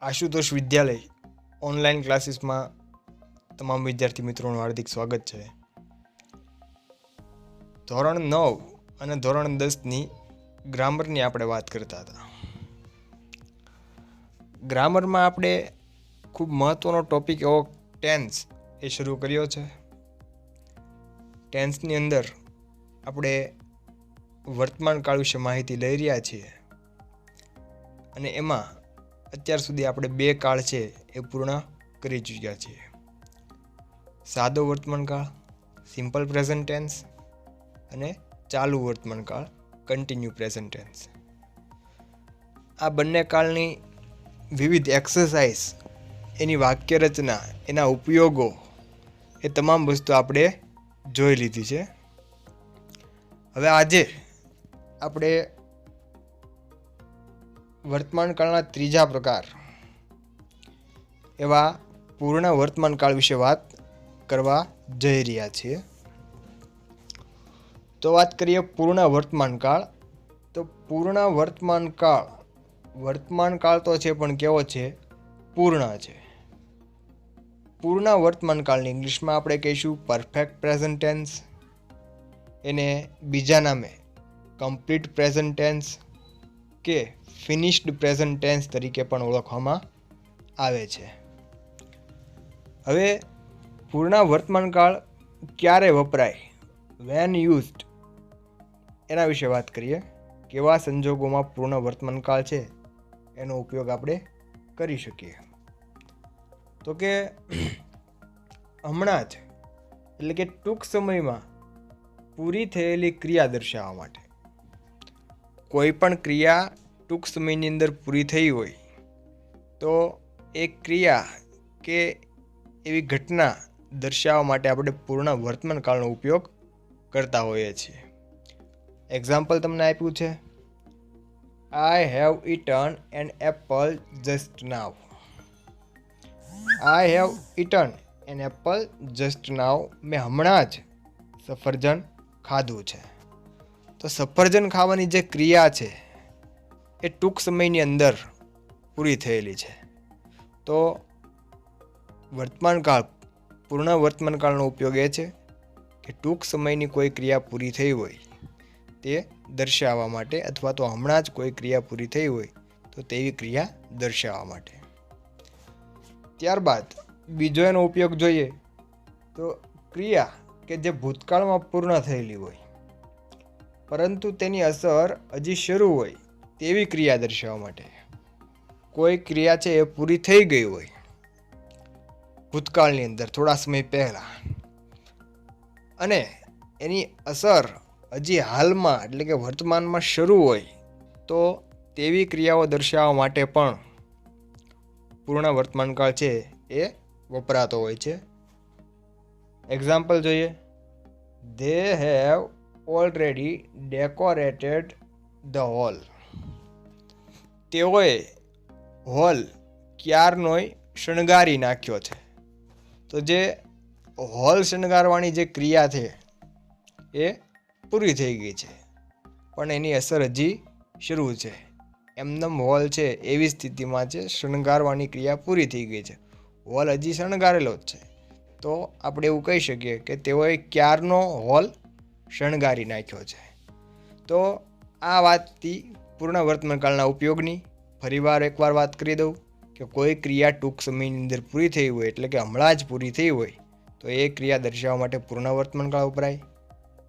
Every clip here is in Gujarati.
આશુતોષ વિદ્યાલય ઓનલાઈન ક્લાસીસમાં તમામ વિદ્યાર્થી મિત્રોનું હાર્દિક સ્વાગત છે. ધોરણ 9 અને ધોરણ 10ની ગ્રામરની આપણે વાત કરતા હતા. ગ્રામરમાં આપણે ખૂબ મહત્ત્વનો ટોપિક એવો ટેન્સ એ શરૂ કર્યો છે. ટેન્સની અંદર આપણે વર્તમાન કાળ વિશે માહિતી લઈ રહ્યા છીએ અને એમાં અત્યાર સુધી આપણે 2 કાળ છે એ પૂર્ણ કરી ચૂક્યા છીએ. સાદો વર્તમાન કાળ સિમ્પલ પ્રેઝન્ટ ટેન્સ અને ચાલુ વર્તમાન કાળ કન્ટિન્યુ પ્રેઝન્ટ ટેન્સ. આ બંને કાળની વિવિધ એક્સરસાઇઝ, એની વાક્ય રચના, એના ઉપયોગો, એ તમામ વસ્તુ આપણે જોઈ લીધી છે. હવે આજે આપણે વર્તમાન કાળના ત્રીજા પ્રકાર એવા પૂર્ણ વર્તમાન કાળ વિશે વાત કરવા જઈ રહ્યા છીએ. તો વાત કરીએ પૂર્ણ વર્તમાન કાળ. તો પૂર્ણ વર્તમાન કાળ તો છે પણ કેવો છે? પૂર્ણ છે. પૂર્ણ વર્તમાન કાળની ઇંગ્લિશમાં આપણે કહીશું પરફેક્ટ પ્રેઝન્ટ ટેન્સ, એને બીજા નામે કમ્પ્લીટ પ્રેઝન્ટ ટેન્સ કે ફિનિશ્ડ પ્રેઝન્ટ ટેન્સ તરીકે પણ ઓળખવામાં આવે છે. હવે પૂર્ણ વર્તમાન કાળ ક્યારે વપરાય, વેન યુઝડ, એના વિશે વાત કરીએ. કેવા સંજોગોમાં પૂર્ણ વર્તમાન કાળ છે એનો ઉપયોગ આપણે કરી શકીએ. તો કે હમણાં જ, એટલે કે ટૂંક સમયમાં પૂરી થયેલી ક્રિયા દર્શાવવા માટે. કોઈ પણ ક્રિયા ટૂંક સમયની અંદર પૂરી થઈ હોય તો એ ક્રિયા કે એવી ઘટના દર્શાવવા માટે આપણે પૂર્ણ વર્તમાન કાળનો ઉપયોગ કરતા હોઈએ છીએ. એક્ઝામ્પલ તમને આપ્યું છે, I have eaten an apple just now. I have eaten an apple just now. મેં હમણાં જ સફરજન ખાધું છે. તો સફરજન ખાવાની જે ક્રિયા છે એ ટૂંક સમયની અંદર પૂરી થયેલી છે. તો વર્તમાન કાળ, પૂર્ણ વર્તમાન કાળનો ઉપયોગ એ છે કે ટૂંક સમયની કોઈ ક્રિયા પૂરી થઈ હોય તે દર્શાવવા માટે, અથવા તો હમણાં જ કોઈ ક્રિયા પૂરી થઈ હોય તો તેવી ક્રિયા દર્શાવવા માટે. ત્યારબાદ બીજો એનો ઉપયોગ જોઈએ તો ક્રિયા કે જે ભૂતકાળમાં પૂર્ણ થયેલી હોય પરંતુ તેની અસર હજી શરૂ હોય તેવી ક્રિયા દર્શાવવા માટે. કોઈ ક્રિયા છે એ પૂરી થઈ ગઈ હોય ભૂતકાળની અંદર થોડા સમય પહેલાં અને એની અસર હજી હાલમાં એટલે કે વર્તમાનમાં શરૂ હોય તો તેવી ક્રિયાઓ દર્શાવવા માટે પણ પૂર્ણ વર્તમાન કાળ છે એ વપરાતો હોય છે. એક્ઝામ્પલ જોઈએ, they have already decorated the hall. તેઓએ હોલ ક્યારનોય શણગારી નાખ્યો છે. તો જે હોલ શણગારવાની જે ક્રિયા છે એ પૂરી થઈ ગઈ છે પણ એની અસર હજી શરૂ છે. એમનેમ હોલ છે એવી સ્થિતિમાં છે, શણગારવાની ક્રિયા પૂરી થઈ ગઈ છે, હોલ હજી શણગારેલો જ છે. તો આપણે એવું કહી શકીએ કે તેઓએ ક્યારનો હોલ શણગારી નાખ્યો છે. તો આ વાતથી પૂર્ણ વર્તમાન કાળના ઉપયોગની ફરીવાર એકવાર વાત કરી દઉં કે કોઈ ક્રિયા ટૂંક સમયની અંદર પૂરી થઈ હોય એટલે કે હમણાં જ પૂરી થઈ હોય તો એ ક્રિયા દર્શાવવા માટે પૂર્ણ વર્તમાન કાળ વપરાય.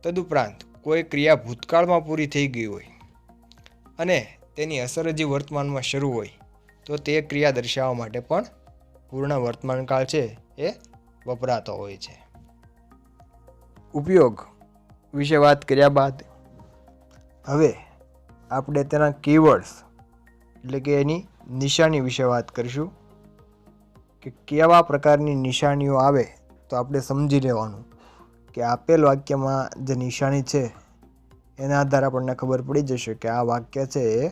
તદુપરાંત કોઈ ક્રિયા ભૂતકાળમાં પૂરી થઈ ગઈ હોય અને તેની અસર હજી વર્તમાનમાં શરૂ હોય તો તે ક્રિયા દર્શાવવા માટે પણ પૂર્ણ વર્તમાન કાળ છે એ વપરાતો હોય છે. ઉપયોગ વિશે વાત કર્યા બાદ હવે આપણે તેના કીવર્ડ્સ એટલે કે એની નિશાની વિશે વાત કરીશું કે કેવા પ્રકારની નિશાનીઓ આવે તો આપણે સમજી લેવાનું કે આપેલ વાક્યમાં જે નિશાની છે એના આધારે આપણને ખબર પડી જશે કે આ વાક્ય છે એ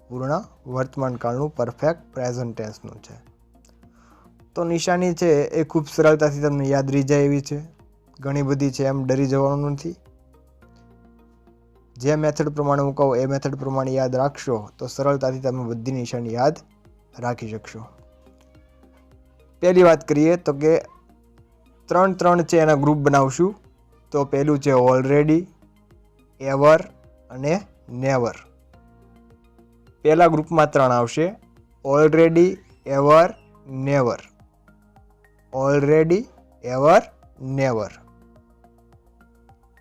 પૂર્ણ વર્તમાન કાળનું પરફેક્ટ પ્રેઝન્ટ ટેન્સનું છે. તો નિશાની છે એ ખૂબ સરળતાથી તમને યાદ રહી જાય એવી છે. ઘણી બધી છે, એમ ડરી જવાનું નથી. જે મેથડ પ્રમાણે હું કહું એ મેથડ પ્રમાણે યાદ રાખશો તો સરળતાથી તમે બધી નિશાની યાદ રાખી શકશો. પહેલી વાત કરીએ તો કે 3 છે એના ગ્રુપ બનાવશું. તો પહેલું છે ઓલરેડી, એવર અને નેવર. પહેલા ગ્રુપમાં 3 આવશે, already, ever, never. Already, ever, never.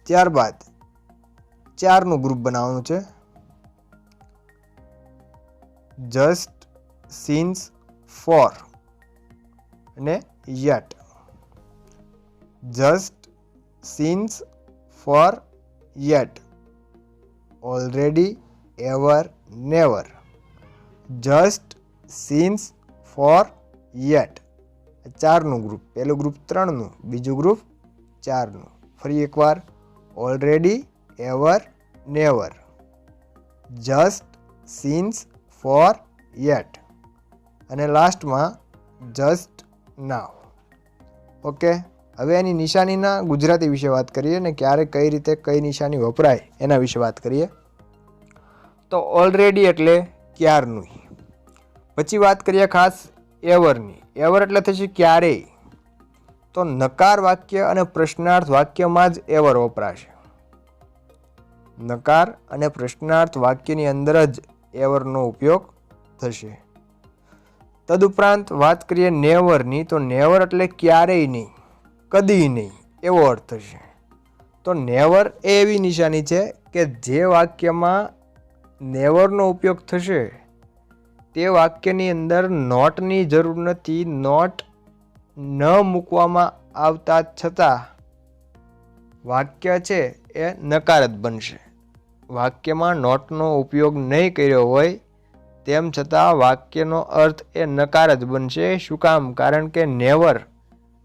ત્યારબાદ 4નું ગ્રુપ બનાવવાનું છે, જસ્ટ, સિન્સ, ફોર અને yet. Just, since, for, yet. Already, ever, never. Just, since, for, yet. 4નું ગ્રુપ. પહેલું ગ્રુપ 3નું, બીજું ગ્રુપ 4નું. ફરી એકવાર, already, ever, never. Just, since, for, yet. અને લાસ્ટમાં જસ્ટ, નાવ. ઓકે, હવે એની નિશાનીના ગુજરાતી વિશે વાત કરીએ ને ક્યારે કઈ રીતે કઈ નિશાની વપરાય એના વિશે વાત કરીએ. તો ઓલરેડી એટલે ક્યારનું. પછી વાત કરીએ ખાસ એવરની. એવર એટલે થશે ક્યારેય. તો નકાર વાક્ય અને પ્રશ્નાર્થ વાક્યમાં જ એવર વપરાશે. નકાર અને પ્રશ્નાર્થ વાક્યની અંદર જ એવરનો ઉપયોગ થશે. તદુપરાંત વાત કરીએ નેવરની. તો નેવર એટલે ક્યારેય નહીં, કદી નહીં એવો અર્થ થશે. તો નેવર એ એવી નિશાની છે કે જે વાક્યમાં નેવરનો ઉપયોગ થશે તે વાક્યની અંદર નોટની જરૂર નથી. નોટ ન મૂકવામાં આવતા છતાં વાક્ય છે એ નકાર જ બનશે. વાક્યમાં નોટનો ઉપયોગ નહીં કર્યો હોય તેમ છતાં વાક્યનો અર્થ એ નકાર જ બનશે. શું કામ? કારણ કે નેવર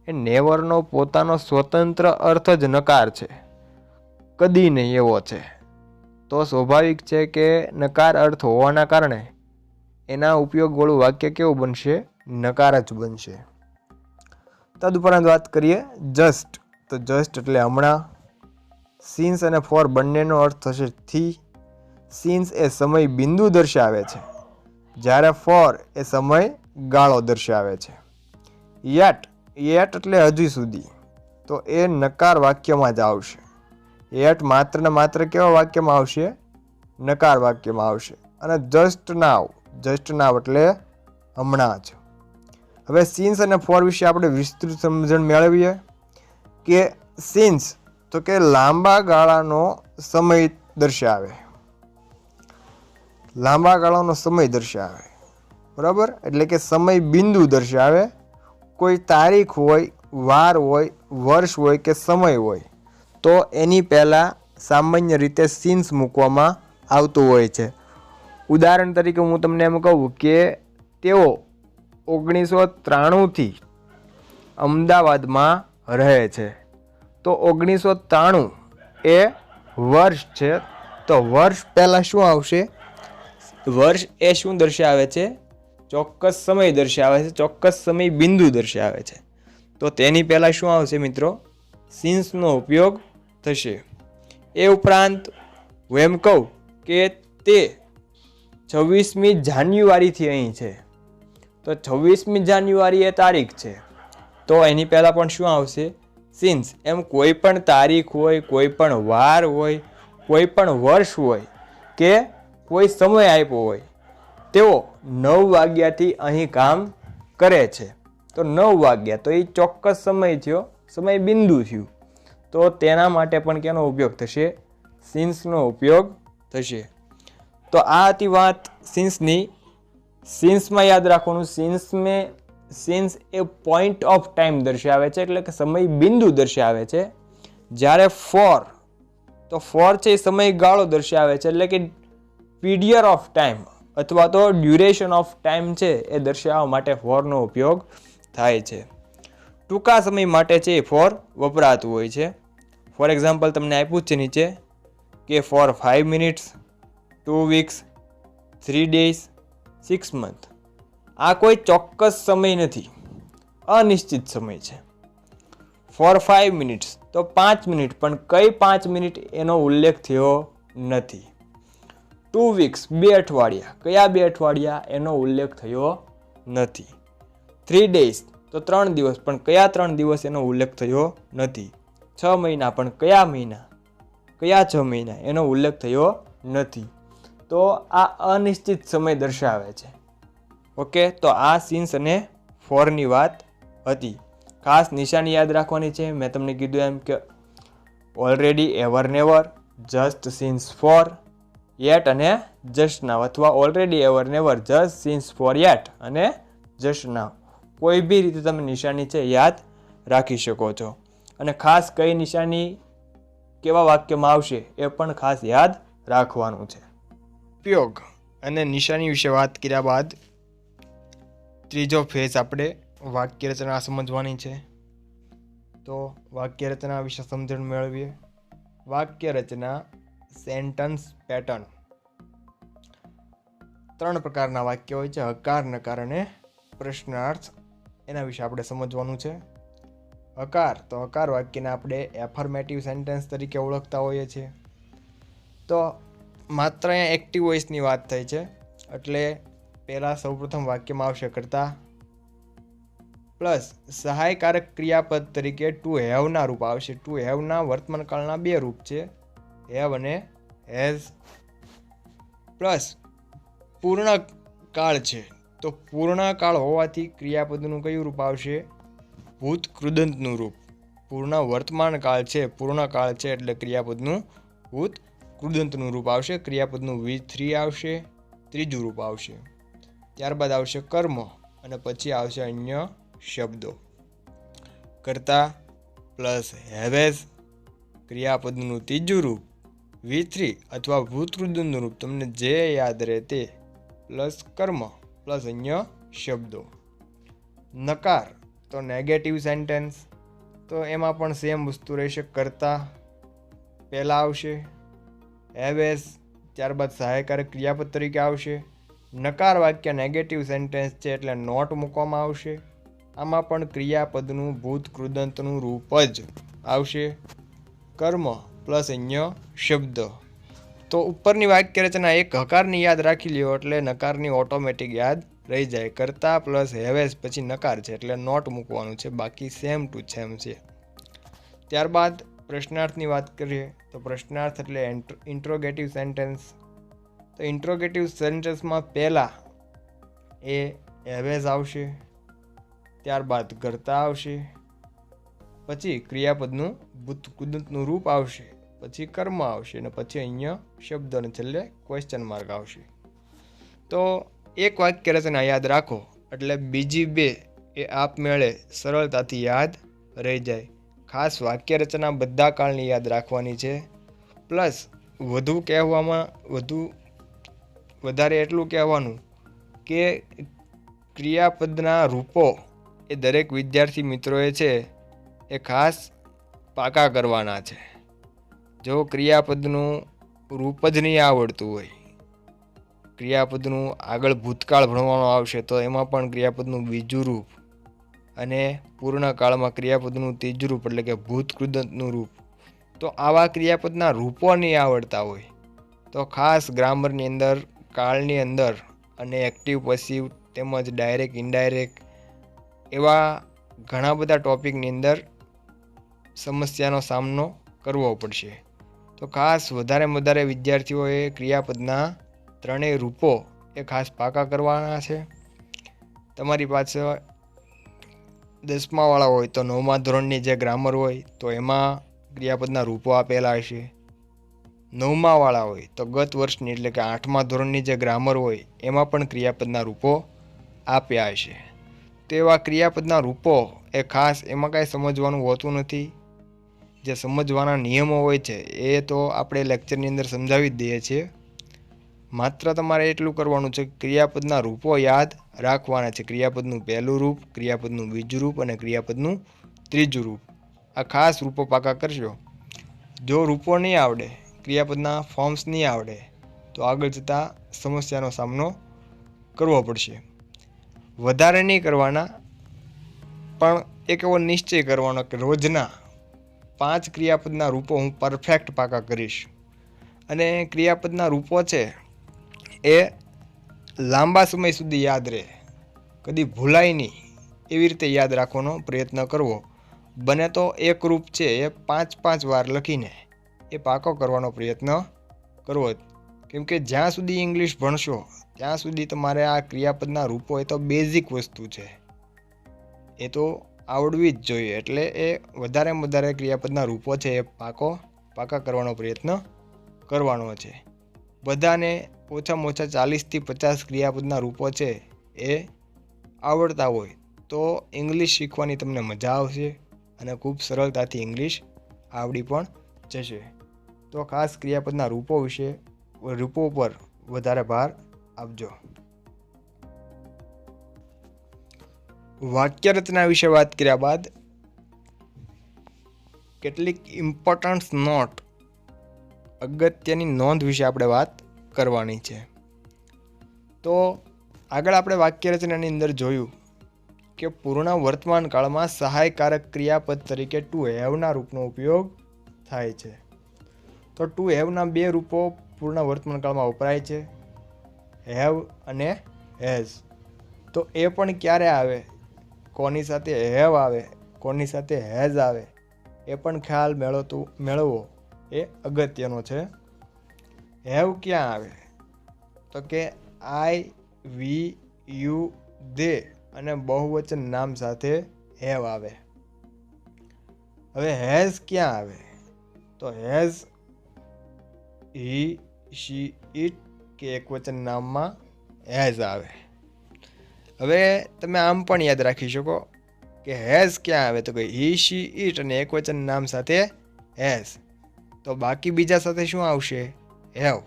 એ નેવરનો પોતાનો સ્વતંત્ર અર્થ જ નકાર છે, કદી નહીં એવો છે. તો સ્વાભાવિક છે કે નકાર અર્થ હોવાના કારણે એના ઉપયોગવાળું વાક્ય કેવું બનશે? નકાર જ બનશે. તદુપરાંત વાત કરીએ જસ્ટ. તો જસ્ટ એટલે હમણાં. સિન્સ અને ફોર બંનેનો અર્થ થશે થી. સિન્સ એ સમય બિંદુ દર્શાવે છે, જ્યારે ફોર એ સમય ગાળો દર્શાવે છે. યેટ. યેટ એટલે હજી સુધી. તો એ નકાર વાક્યમાં જ આવશે. યેટ માત્ર ને માત્ર કેવા વાક્યમાં આવશે? નકાર વાક્યમાં આવશે. અને જસ્ટ નાવ. જસ્ટ નાવ એટલે હમણાં જ. હવે સિન્સ અને ફોર વિશે આપણે વિસ્તૃત સમજણ મેળવીએ કે સિન્સ તો કે લાંબા ગાળાનો સમય દર્શાવે. લાંબા ગાળાનો સમય દર્શાવે, બરાબર? એટલે કે સમય બિંદુ દર્શાવે. કોઈ તારીખ હોય, વાર હોય, વર્ષ હોય કે સમય હોય તો એની પહેલાં સામાન્ય રીતે સિન્સ મૂકવામાં આવતું હોય છે. ઉદાહરણ તરીકે હું તમને એમ કહું કે તેઓ 1993થી અમદાવાદમાં રહે છે. તો 1993 એ વર્ષ છે. તો વર્ષ પહેલાં શું આવશે? વર્ષ એ શું દર્શાવે છે? ચોક્કસ સમય દર્શાવે છે, ચોક્કસ સમય બિંદુ દર્શાવે છે. તો તેની પહેલાં શું આવશે મિત્રો? સિન્સનો ઉપયોગ થશે. એ ઉપરાંત હું એમ કહું કે તે 26મી જાન્યુઆરીથી અહીં છે. તો 26મી જાન્યુઆરી એ તારીખ છે. તો એની પહેલાં પણ શું આવશે? સિન્સ. એમ કોઈ પણ તારીખ હોય, કોઈ પણ વાર હોય, કોઈ પણ વર્ષ હોય કે કોઈ સમય આપ્યો હોય, તેઓ 9 વાગ્યાથી અહીં કામ કરે છે. તો 9 વાગ્યા તો એ ચોક્કસ સમય થયો, સમય બિંદુ થયું. તો તેના માટે પણ કેનો ઉપયોગ થશે? સિન્સનો ઉપયોગ થશે. તો આ હતી વાત સિન્સની. સિન્સમાં યાદ રાખવાનું, since A point of time દર્શાવે છે, એટલે કે સમય બિંદુ દર્શાવે છે. જ્યારે ફોર, તો ફોર છે એ સમયગાળો દર્શાવે છે, એટલે કે પીરિયડ ઓફ ટાઈમ અથવા તો ડ્યુરેશન ઓફ ટાઈમ છે એ દર્શાવવા માટે ફોરનો ઉપયોગ થાય છે. ટૂંકા સમય માટે છે એ ફોર વપરાતું હોય છે. ફોર એક્ઝામ્પલ તમને આપ્યું છે નીચે કે for 5 minutes, 2 weeks, 3 days, 6 month. આ કોઈ ચોક્કસ સમય નથી, અનિશ્ચિત સમય છે. ફોર 5 મિનિટ્સ તો 5 મિનિટ, પણ કઈ 5 મિનિટ એનો ઉલ્લેખ થયો નથી. 2 વીક્સ 2 અઠવાડિયા, કયા 2 અઠવાડિયા એનો ઉલ્લેખ થયો નથી. 3 ડેઝ તો 3 દિવસ, પણ કયા 3 દિવસ એનો ઉલ્લેખ થયો નથી. 6 મહિના, પણ કયા મહિના, કયા 6 મહિના એનો ઉલ્લેખ થયો નથી. તો આ અનિશ્ચિત સમય દર્શાવે છે. ઓકે, તો આ સિન્સ અને ફોરની વાત હતી. ખાસ નિશાની યાદ રાખવાની છે. મેં તમને કીધું એમ કે already, ever never, just since for, yet અને જસ્ટ નાવ, અથવા already, ever never, just since for yet અને જસ્ટ નાવ. કોઈ બી રીતે તમે નિશાની છે યાદ રાખી શકો છો. અને ખાસ કઈ નિશાની કેવા વાક્યમાં આવશે એ પણ ખાસ યાદ રાખવાનું છે. ઉપયોગ અને નિશાની વિશે વાત કર્યા બાદ ત્રીજો ફેઝ આપણે વાક્ય રચના સમજવાની છે. તો વાક્ય રચના વિશે સમજણ મેળવીએ. વાક્ય રચના, સેન્ટન્સ પેટર્ન. 3 પ્રકારના વાક્ય હોય છે: હકાર, નકાર અને પ્રશ્નાર્થ. એના વિશે આપણે સમજવાનું છે. હકાર, તો હકાર વાક્યને આપણે એફર્મેટિવ સેન્ટેન્સ તરીકે ઓળખતા હોઈએ છીએ. તો માત્ર અહીંયા એક્ટિવ વોઇસની વાત થઈ છે, એટલે પહેલાં સૌપ્રથમ વાક્યમાં આવશે કર્તા, પ્લસ સહાયકારક ક્રિયાપદ તરીકે ટુ હેવના રૂપ આવશે. ટુ હેવના વર્તમાનકાળના 2 રૂપ છે, હેવ અને હેઝ. પ્લસ પૂર્ણકાળ છે, તો પૂર્ણકાળ હોવાથી ક્રિયાપદનું કયું રૂપ આવશે? ભૂત કૃદંતનું રૂપ. પૂર્ણ વર્તમાનકાળ છે, પૂર્ણકાળ છે, એટલે ક્રિયાપદનું ભૂત કૃદંતનું રૂપ આવશે. ક્રિયાપદનું V3 આવશે, ત્રીજું રૂપ આવશે. ત્યારબાદ આવશે કર્મ, અને પછી આવશે અન્ય શબ્દો. કર્તા પ્લસ હેવેઝ, ક્રિયાપદનું ત્રીજું રૂપ V3 અથવા ભૂતકૃદંતનું રૂપ, તમને જે યાદ રહે તે, પ્લસ કર્મ પ્લસ અન્ય શબ્દો. નકાર, તો નેગેટિવ સેન્ટેન્સ, તો એમાં પણ સેમ વસ્તુ રહેશે. કર્તા પહેલાં આવશે, હેવેઝ ત્યારબાદ સહાયકારક ક્રિયાપદ તરીકે આવશે. નકાર વાક્ય નેગેટિવ સેન્ટેન્સ છે, એટલે નોટ મૂકવામાં આવશે. આમાં પણ ક્રિયાપદનું ભૂત કૃદંતનું રૂપ જ આવશે. કર્મ પ્લસ અન્ય શબ્દ. તો ઉપરની વાક્ય રચના એક હકારની યાદ રાખી લ્યો એટલે નકારની ઓટોમેટિક યાદ રહી જાય. કર્તા પ્લસ હેવેઝ પછી નકાર છે, એટલે નોટ મૂકવાનું છે, બાકી સેમ ટુ સેમ છે. ત્યારબાદ પ્રશ્નાર્થની વાત કરીએ તો પ્રશ્નાર્થ એટલે ઇન્ટ્રોગેટિવ સેન્ટેન્સ. તો ઇન્ટ્રોગેટિવ સેન્ટેન્સમાં પહેલાં એ હેવેઝ આવશે, ત્યારબાદ કર્તા આવશે, પછી ક્રિયાપદનું ભૂત કૃદંતનું રૂપ આવશે, પછી કર્મ આવશે, અને પછી અહીંયા શબ્દ અને છેલ્લે ક્વેશ્ચન માર્ક આવશે. તો એક વાક્ય રચના યાદ રાખો એટલે બીજી 2 એ આપમેળે સરળતાથી યાદ રહી જાય. ખાસ વાક્ય રચના બધા કાળની યાદ રાખવાની છે. પ્લસ વધારે એટલું કહેવાનું કે ક્રિયાપદના રૂપો એ દરેક વિદ્યાર્થી મિત્રોએ છે એ ખાસ પાકા કરવાના છે. જો ક્રિયાપદનું રૂપ જ નહીં આવડતું હોય, ક્રિયાપદનું આગળ ભૂતકાળ ભણવાનું આવશે તો એમાં પણ ક્રિયાપદનું બીજું રૂપ અને પૂર્ણકાળમાં ક્રિયાપદનું ત્રીજું રૂપ એટલે કે ભૂત કૃદંતનું રૂપ. તો આવા ક્રિયાપદના રૂપો નહીં આવડતા હોય તો ખાસ ગ્રામરની અંદર, કાળની અંદર અને એક્ટિવ, પેસિવ તેમજ ડાયરેક્ટ, ઇનડાયરેક્ટ એવા ઘણા બધા ટોપિકની અંદર સમસ્યાનો સામનો કરવો પડશે. તો ખાસ વધારે વિદ્યાર્થીઓએ ક્રિયાપદના 3 રૂપો એ ખાસ પાકા કરવાના છે. તમારી પાસે 10માવાળા હોય તો 9મા ધોરણની જે ગ્રામર હોય તો એમાં ક્રિયાપદના રૂપો આપેલા હશે. 9માવાળા હોય તો ગત વર્ષની એટલે કે 8મા ધોરણની જે ગ્રામર હોય એમાં પણ ક્રિયાપદના રૂપો આપ્યા હશે. તો એવા ક્રિયાપદના રૂપો એ ખાસ એમાં કાંઈ સમજવાનું હોતું નથી. જે સમજવાના નિયમો હોય છે એ તો આપણે લેક્ચરની અંદર સમજાવી જ દઈએ છીએ. માત્ર તમારે એટલું કરવાનું છે, ક્રિયાપદના રૂપો યાદ રાખવાના છે. ક્રિયાપદનું પહેલું રૂપ, ક્રિયાપદનું બીજું રૂપ અને ક્રિયાપદનું ત્રીજું રૂપ. આ ખાસ રૂપો પાકા કરશો. જો રૂપો નહીં આવડે, ક્રિયાપદના ફોર્મ્સ નહીં આવડે તો આગળ જતાં સમસ્યાનો સામનો કરવો પડશે. વધારે નહીં કરવાના, પણ એક એવો નિશ્ચય કરવાનો કે રોજના 5 ક્રિયાપદના રૂપો હું પરફેક્ટ પાકા કરીશ. અને ક્રિયાપદના રૂપો છે એ લાંબા સમય સુધી યાદ રહે, કદી ભૂલાય નહીં. એવી રીતે યાદ રાખવાનો પ્રયત્ન કરવો. બને તો એક રૂપ છે એ 5-5 વાર લખીને એ પાકો કરવાનો પ્રયત્ન કરવો. કેમ કે જ્યાં સુધી ઇંગ્લિશ ભણશો ત્યાં સુધી તમારે આ ક્રિયાપદના રૂપો એ તો બેઝિક વસ્તુ છે, એ તો આવડવી જ જોઈએ. એટલે એ વધારેમાં વધારે ક્રિયાપદના રૂપો છે એ પાકા કરવાનો પ્રયત્ન કરવાનો છે. બધાને ઓછામાં ઓછા 40થી 50 ક્રિયાપદના રૂપો છે એ આવડતા હોય તો ઇંગ્લિશ શીખવાની તમને મજા આવશે અને ખૂબ સરળતાથી ઇંગ્લિશ આવડી પણ જશે. તો ખાસ ક્રિયાપદના રૂપો પર વધારે ભાર આપજો. વાક્ય રચના વિશે વાત કર્યા બાદ કેટલીક ઇમ્પોર્ટન્ટ નોટ, અગત્યની નોંધ વિશે આપણે વાત કરવાની છે. તો આગળ આપણે વાક્ય રચનાની અંદર જોયું કે પૂર્ણ વર્તમાન કાળમાં સહાયકારક ક્રિયાપદ તરીકે ટુ હેવના રૂપનો ઉપયોગ થાય છે. તો ટુ હેવના બે રૂપો પૂર્ણ વર્તમાન કાળમાં વપરાય છે, હેવ અને હેઝ. તો એ પણ ક્યારે આવે, કોની સાથે હેવ આવે, કોની સાથે હેઝ આવે, એ પણ ખ્યાલ મેળવવો એ અગત્યનો છે. હેવ ક્યાં આવે તો કે આઈ, વી, યુ, દે અને બહુવચન નામ સાથે હેવ આવે. હવે હેઝ ક્યાં આવે તો હેઝ હી, શી, ઇટ કે એકવચન નામમાં હેઝ આવે. હવે તમે આમ પણ યાદ રાખી શકો કે હેઝ ક્યાં આવે તો કે હી, શી, ઇટ અને એકવચન નામ સાથે હેઝ. તો બાકી બીજા સાથે શું આવશે, હેવ.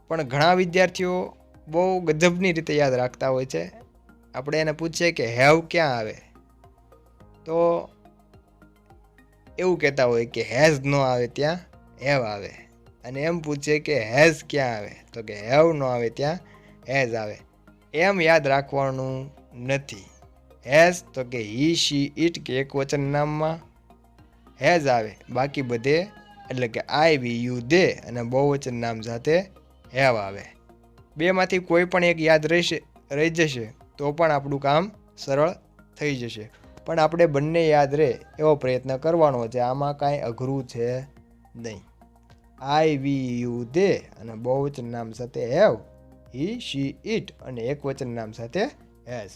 પણ ઘણા વિદ્યાર્થીઓ બહુ ગજબની રીતે યાદ રાખતા હોય છે. આપણે એને પૂછીએ કે હેવ ક્યાં આવે તો એવું કહેતા હોય કે હેઝ ન આવે ત્યાં હેવ આવે, અને એમ પૂછીએ કે હેઝ ક્યાં આવે તો કે હેવ ન આવે ત્યાં હેઝ આવે. એમ યાદ રાખવાનું નથી. હેઝ તો કે હી, શી, ઇટ કે એકવચન નામમાં હેઝ આવે, બાકી બધે એટલે કે આઈ, વી, યુ, દે અને બહુવચન નામ સાથે હેવ આવે. બેમાંથી કોઈ પણ એક યાદ રહી જશે તો પણ આપણું કામ સરળ થઈ જશે. પણ આપણે બંને યાદ રહે એવો પ્રયત્ન કરવાનો છે. આમાં કાંઈ અઘરું છે નહીં. આઈ, વી, યુ, દે અને બહુવચન નામ સાથે હેવ, હી, શી, ઇટ અને એકવચન નામ સાથે હેઝ.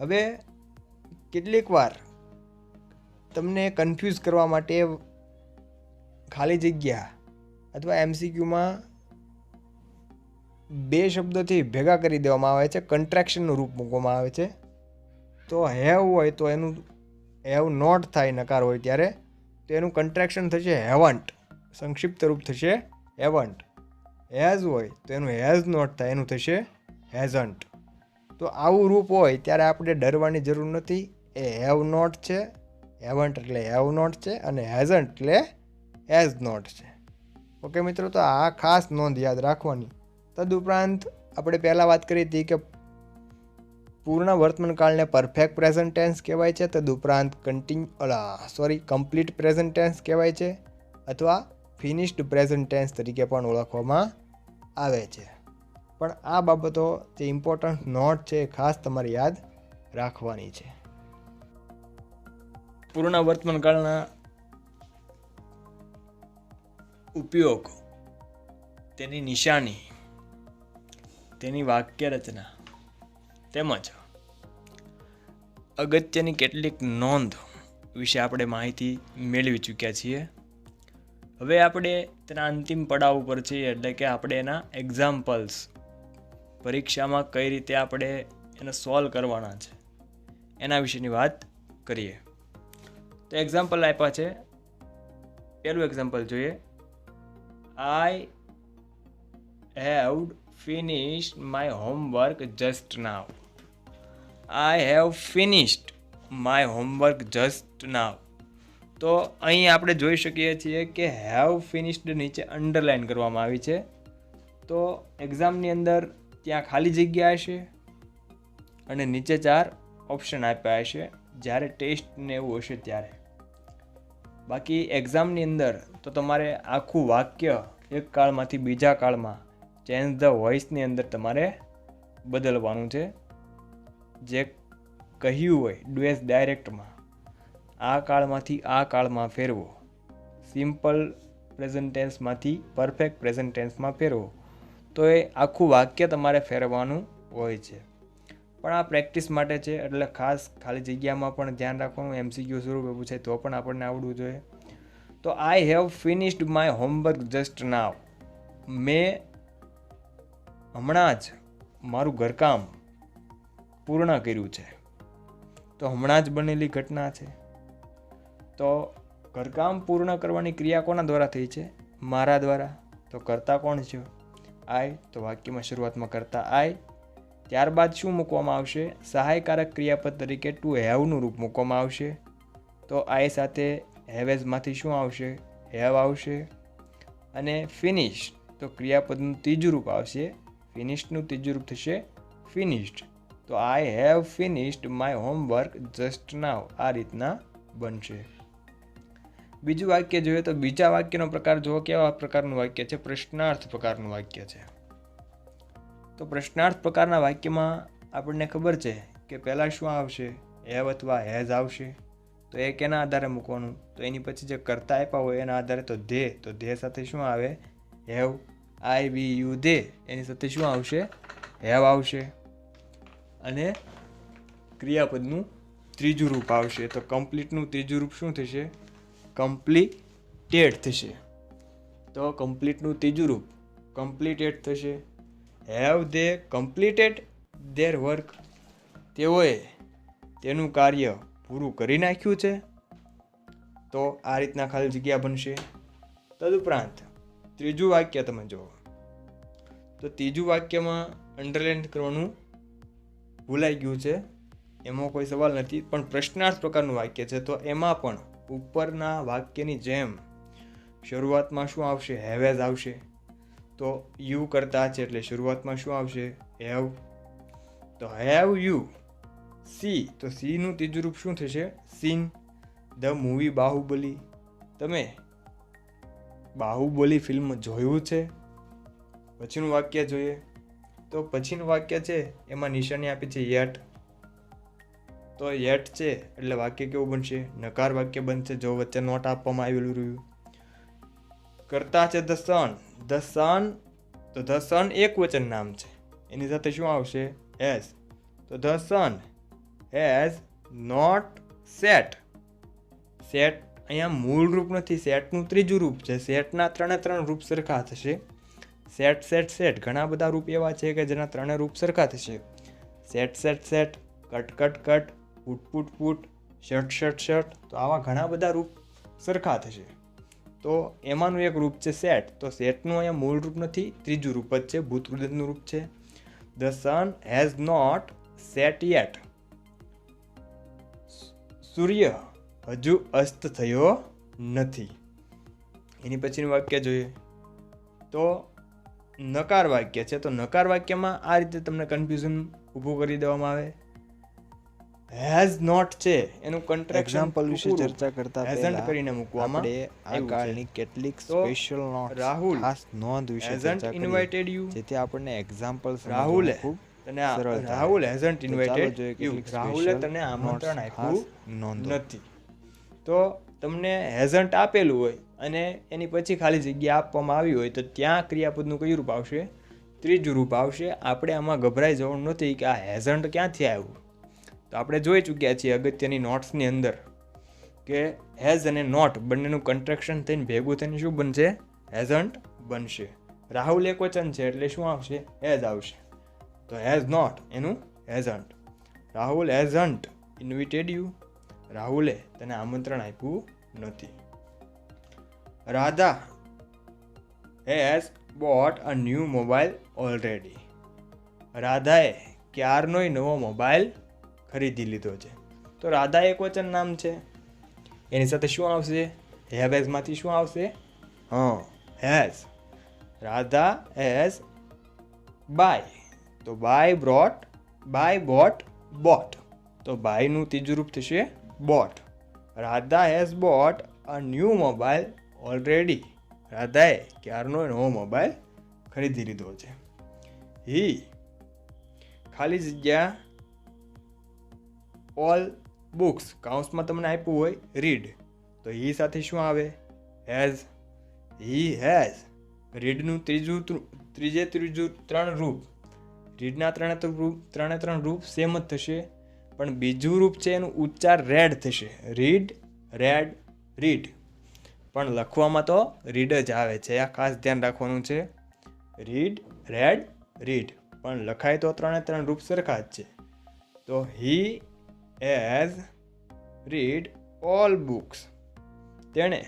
હવે કેટલીક વાર તમને કન્ફ્યુઝ કરવા માટે ખાલી જગ્યા અથવા એમસીક્યુમાં બે શબ્દોથી ભેગા કરી દેવામાં આવે છે, કન્ટ્રેક્શનનું રૂપ મૂકવામાં આવે છે. તો હેવ હોય તો એનું હેવ નોટ થાય, નકાર હોય ત્યારે, તો એનું કન્ટ્રેક્શન થશે હેવન્ટ, સંક્ષિપ્ત રૂપ થશે હેવન્ટ. હેઝ હોય તો એનું હેઝ નોટ થાય, એનું થશે હેઝન્ટ. તો આવું રૂપ હોય ત્યારે આપણે ડરવાની જરૂર નથી. એ હેવ નોટ છે, હેવન્ટ એટલે હેવ નોટ છે અને હેઝન્ટ એટલે હેઝ નોટ છે. ઓકે મિત્રો, તો આ ખાસ નોંધ યાદ રાખવાની. તદુપરાંત આપણે પહેલાં વાત કરી હતી કે પૂર્ણ વર્તમાન કાળને પરફેક્ટ પ્રેઝન્ટ ટેન્સ કહેવાય છે. તદુપરાંત કમ્પ્લીટ પ્રેઝન્ટ ટેન્સ કહેવાય છે અથવા ફિનિશ્ડ પ્રેઝન્ટ ટેન્સ તરીકે પણ ઓળખવામાં આવે છે. પણ આ બાબતો જે ઇમ્પોર્ટન્ટ નોટ છે એ ખાસ તમારે યાદ રાખવાની છે. પૂર્ણ વર્તમાન કાળના ઉપયોગ, તેની નિશાની, તેની વાક્ય રચના તેમજ અગત્યની કેટલીક નોંધ વિશે આપણે માહિતી મેળવી ચૂક્યા છીએ. હવે આપણે તેના અંતિમ પડાવ ઉપર છીએ, એટલે કે આપણે એના એક્ઝામ્પલ્સ, પરીક્ષામાં કઈ રીતે આપણે એને સોલ્વ કરવાના છે એના વિશેની વાત કરીએ. તો એક્ઝામ્પલ આપ્યા છે. પહેલું એક્ઝામ્પલ જોઈએ. I have finished my homework just now. I have finished my homework just now. તો અહીં આપણે જોઈ શકીએ છીએ કે હેવ ફિનિશ્ડ નીચે અંડરલાઇન કરવામાં આવી છે. તો એક્ઝામની અંદર ત્યાં ખાલી જગ્યા હશે અને નીચે 4 ઓપ્શન આપ્યા હશે જ્યારે ટેસ્ટ ને એવું હશે ત્યારે. બાકી એક્ઝામની અંદર તો તમારે આખું વાક્ય એક કાળમાંથી બીજા કાળમાં ચેન્જ ધ વોઇસની અંદર તમારે બદલવાનું છે. જે કહ્યું હોય ડુએસ ડાયરેક્ટમાં આ કાળમાંથી આ કાળમાં ફેરવો, સિમ્પલ પ્રેઝન્ટ ટેન્સમાંથી પરફેક્ટ પ્રેઝન્ટ ટેન્સમાં ફેરવો, તો એ આખું વાક્ય તમારે ફેરવવાનું હોય છે. પણ આ પ્રેક્ટિસ માટે છે, એટલે ખાસ ખાલી જગ્યામાં પણ ધ્યાન રાખવાનું. MCQ સ્વરૂપે પૂછે તો પણ આપણને આવડવું જોઈએ. તો I have finished my homework just now. મેં હમણાં જ મારું ઘરકામ પૂર્ણ કર્યું છે. તો હમણાં જ બનેલી ઘટના છે. તો ઘરકામ પૂર્ણ કરવાની ક્રિયા કોના દ્વારા થઈ છે? મારા દ્વારા. તો કરતા કોણ છે? આઈ. તો વાક્યમાં શરૂઆતમાં કરતા આઈ. ત્યારબાદ શું મૂકવામાં આવશે? સહાયકારક ક્રિયાપદ તરીકે ટુ હેવનું રૂપ મૂકવામાં આવશે. તો આઈ સાથે હેવેઝમાંથી શું આવશે? હેવ આવશે. અને ફિનિશ, તો ક્રિયાપદનું ત્રીજું રૂપ આવશે. ફિનિશ્ડનું ત્રીજું રૂપ થશે ફિનિશ્ડ. તો I have finished my homework just now. આ રીતના બનશે. બીજું વાક્ય જોઈએ તો બીજા વાક્યનો પ્રકાર જુઓ. કેવા પ્રકારનું વાક્ય છે? પ્રશ્નાર્થ પ્રકારનું વાક્ય છે. તો પ્રશ્નાર્થ પ્રકારના વાક્યમાં આપણને ખબર છે કે પહેલાં શું આવશે? હેવ અથવા હેઝ આવશે. તો એ કેના આધારે મૂકવાનું? તો એની પછી જે કરતા આપ્યા હોય એના આધારે તો ધે. તો ધે સાથે શું આવે? Have. I we you they, એની સાથે શું આવશે? હેવ આવશે. અને ક્રિયાપદનું ત્રીજું રૂપ આવશે. તો કમ્પ્લીટનું ત્રીજું રૂપ શું થશે? કમ્પ્લીટેડ થશે. તો કમ્પ્લીટનું ત્રીજું રૂપ કમ્પ્લીટેડ થશે. Have they completed their work. તેઓએ તેનું કાર્ય પૂરું કરી નાખ્યું છે. તો આ રીતના ખાલી જગ્યા બનશે. તદુપરાંત ત્રીજું વાક્ય તમે જુઓ તો ત્રીજું વાક્યમાં અંડરલાઇન કરવાનું ભૂલાઈ ગયું છે. એમાં કોઈ સવાલ નથી, પણ પ્રશ્નાર્થ પ્રકારનું વાક્ય છે. તો એમાં પણ ઉપરના વાક્યની જેમ શરૂઆતમાં શું આવશે? હેવેઝ આવશે. તો યુ કરતા છે એટલે શરૂઆતમાં શું આવશે? હેવ. તો હેવ યુ સી, તો સીનું ત્રીજું રૂપ શું થશે? સીન. The movie Baahubali. તમે બાહુબલી ફિલ્મ જોયું છે? પછીનું વાક્ય જોઈએ તો પછીનું વાક્ય છે એમાં નિશાની આપી છે યેટ. તો યેટ છે એટલે વાક્ય કેવું બનશે? નકાર વાક્ય બનશે જો વચ્ચે નોટ આપવામાં આવેલું રહ્યું. કરતા છે ધ સન. ધ સન, તો ધ સન એક વચન નામ છે, એની સાથે શું આવશે? હેઝ. તો the sun has not set. Set અહીંયા મૂળ રૂપ નથી, સેટનું ત્રીજું રૂપ છે. સેટના ત્રણ રૂપ સરખા થશે. સેટ સેટ સેટ ઘણા બધા રૂપ એવા છે કે જેના ત્રણે રૂપ સરખા થશે. Set set set, cut cut cut, put put put, shirt shirt shirt. તો આવા ઘણા બધા રૂપ સરખા થશે. તો એમાંનું એક રૂપ છે સેટ. તો સેટનું અહીંયા મૂળ રૂપ નથી, ત્રીજું રૂપ જ છે, ભૂતકૃદંતનું રૂપ છે. The sun has not set yet. સૂર્ય હજુ અસ્ત થયો નથી. એની પછીનું વાક્ય જોઈએ તો નકાર વાક્ય છે. તો નકાર વાક્યમાં આ રીતે તમને કન્ફ્યુઝન ઊભું કરી દેવામાં આવે. હેઝ નોટ છે એનું એક્ઝામ્પલ વિશે ચર્ચા કરતા પહેલા કરીને મૂકવામાં આ કાળની કેટલીક તો સ્પેશિયલ નોટ રાહુલ ખાસ નોંધ વિશે હેઝન્ટ ચર્ચા કરીએ ઇન્વાઇટેડ યુ. જેથી આપણને એક્ઝામ્પલ રાહુલે ખૂબ તને સરળ થાય. રાહુલ હેઝન્ટ તો ચાલો ઇન્વાઇટેડ જોઈએ યુ. કેટલીક રાહુલે special તને આમંત્રણ notes આપ્યું ખાસ નોંધો. નથી. તો તમને હેઝન્ટ આપેલું હોય અને એની પછી ખાલી જગ્યા આપવામાં આવી હોય તો ત્યાં ક્રિયાપદનું કયું રૂપ આવશે? ત્રીજું રૂપ આવશે. આપણે આમાં ગભરાઈ જવાનું નથી કે આ હેઝન્ટ ક્યાંથી આવ્યું. તો આપણે જોઈ ચૂક્યા છીએ અગત્યની નોટ્સની અંદર કે હેઝ અને નોટ બંનેનું કન્ટ્રેક્શન થઈને ભેગું થઈને શું બનશે? હેઝન્ટ બનશે. રાહુલ એક વચન છે એટલે શું આવશે? હેઝ આવશે. તો હેઝ નોટ એનું hasn't. Rahul hasn't invited you. રાહુલે તને આમંત્રણ આપ્યું નથી. Radha has bought a new mobile already. રાધાએ ક્યારનોય નવો મોબાઈલ ખરીદી લીધો છે. તો રાધા એક વચન નામ છે, એની સાથે શું આવશે? હેઝમાંથી શું આવશે? હેઝ. Radha has buy. તો buy brought, buy bought, bought. તો બાયનું ત્રીજું રૂપ થશે bought. Radha has bought a new mobile already. રાધાએ ક્યારનો નવો મોબાઈલ ખરીદી લીધો છે. હી ખાલી જગ્યા ઓલ બુક્સ, કાઉન્સમાં તમને આપ્યું હોય રીડ, તો હી સાથે શું આવે? હેઝ. He has. રીડનું ત્રણ રૂપ, રીડના ત્રણે રૂપ સેમ જ થશે, પણ બીજું રૂપ છે એનું ઉચ્ચાર રેડ થશે. Read, red, read. પણ લખવામાં તો રીડ જ આવે છે, આ ખાસ ધ્યાન રાખવાનું છે. Read, red, read. પણ લખાય તો ત્રણ રૂપ સરખા જ છે. તો he has read all books. તેણે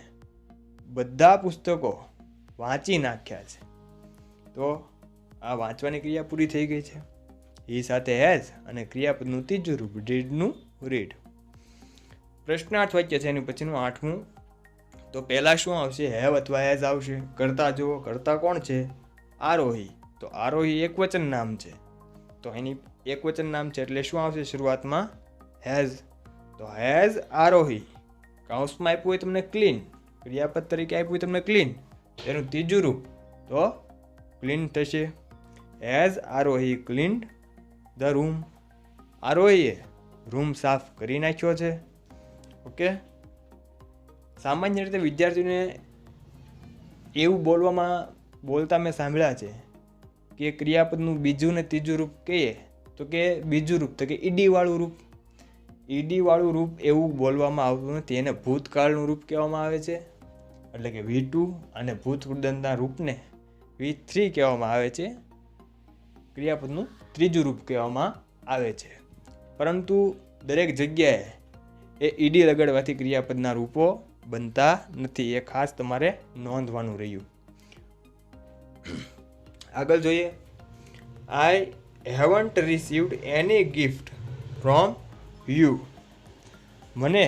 બધા પુસ્તકો વાંચી નાખ્યા છે. તો આ વાંચવાની ક્રિયા પૂરી થઈ ગઈ છે. હી સાથે હેઝ અને ક્રિયાપદનું ત્રીજું રૂપ રીડનું રીડ. પ્રશ્નાર્થ વાક્ય છે એની પછીનું 8મું. તો પહેલાં શું આવશે? હેવ અથવા હેઝ આવશે. કરતા જુઓ, કરતા કોણ છે? આરોહી. તો આરોહી એકવચન નામ છે, તો એની એકવચન નામ છે એટલે શું આવશે શરૂઆતમાં? હેઝ. તો હેઝ આરોહી. કાઉન્સમાં આપ્યું હોય તમને ક્લીન, ક્રિયાપદ તરીકે આપ્યું હોય તમને ક્લીન, એનું ત્રીજું રૂપ તો ક્લીન થશે. Has Aarohi cleaned the room. આરોહીએ રૂમ સાફ કરી નાખ્યો છે. ઓકે. સામાન્ય રીતે વિદ્યાર્થીઓને એવું બોલતા મેં સાંભળ્યા છે કે ક્રિયાપદનું બીજું ને ત્રીજું રૂપ કહીએ તો કે બીજું રૂપ તો કે ઈડીવાળું રૂપ. ઈડીવાળું રૂપ એવું બોલવામાં આવતું નથી, એને ભૂતકાળનું રૂપ કહેવામાં આવે છે. એટલે કે V2 અને ભૂતકૃદંતના રૂપને V3 કહેવામાં આવે છે. ક્રિયાપદનું ત્રીજું રૂપ કહેવામાં આવે છે. પરંતુ દરેક જગ્યાએ એ ઈડી લગાડવાથી ક્રિયાપદના રૂપો બનતા નથી. એ ખાસ તમારે નોંધવાનું રહ્યું. આગળ જોઈએ. I haven't received any gift from you. મને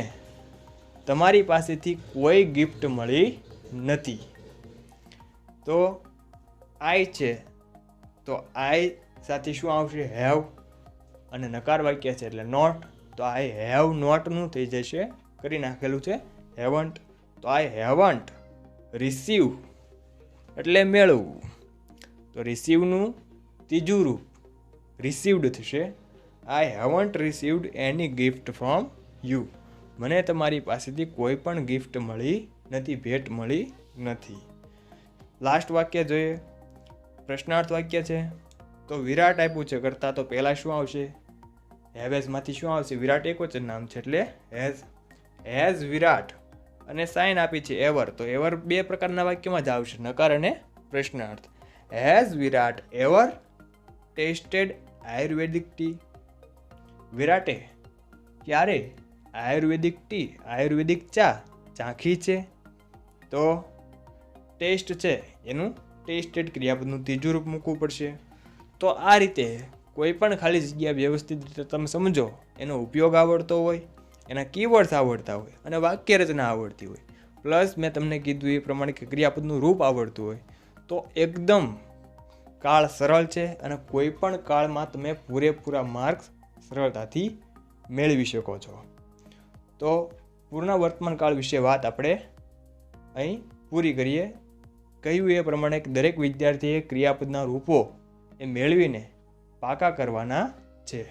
તમારી પાસેથી કોઈ ગિફ્ટ મળી નથી. તો આઈ છે, તો આઈ સાથે શું આવશે? હેવ. અને નકાર વાક્ય છે એટલે નોટ, તો આઈ હેવ નોટનું થઈ જશે, કરી નાખેલું છે હેવન્ટ. તો આઈ હેવન્ટ રિસીવ એટલે મેળવવું, તો રિસીવનું ત્રીજું રૂપ રિસીવ્ડ થશે. I haven't received any gift from you. મને તમારી પાસેથી કોઈ પણ ગિફ્ટ મળી નથી, ભેટ મળી નથી. લાસ્ટ વાક્ય જોઈએ. પ્રશ્નાર્થ વાક્ય છે. તો વિરાટ આપ્યું છે કરતા, તો પહેલાં શું આવશે? હેવેઝમાંથી શું આવશે? વિરાટ એકવચન નામ છે એટલે હેઝ. હેઝ વિરાટ. અને સાઇન આપી છે એવર, તો એવર બે પ્રકારના વાક્યમાં જ આવશે, નકાર અને પ્રશ્નાર્થ. Has Virat ever tested ayurvedic tea. વિરાટે ક્યારે આયુર્વેદિક ટી, આયુર્વેદિક ચા ચાખી છે? તો ટેસ્ટ છે એનું ટેસ્ટેડ ક્રિયાપદનું ત્રીજું રૂપ મૂકવું પડશે. તો આ રીતે કોઈ પણ ખાલી જગ્યા વ્યવસ્થિત રીતે તમે સમજો, એનો ઉપયોગ આવડતો હોય, એના કીવર્ડ્સ આવડતા હોય અને વાક્ય રચના આવડતી હોય, પ્લસ મેં તમને કીધું એ પ્રમાણે કે ક્રિયાપદનું રૂપ આવડતું હોય, તો એકદમ કાળ સરળ છે અને કોઈ પણ કાળમાં તમે પૂરેપૂરા માર્ક્સ સરળતાથી મેળવી શકો છો. તો પૂર્ણ વર્તમાન કાળ વિશે વાત આપણે અહીં પૂરી કરીએ. કહ્યું એ પ્રમાણે દરેક વિદ્યાર્થીએ ક્રિયાપદના રૂપો એ મેળવીને પાકા કરવાના છે.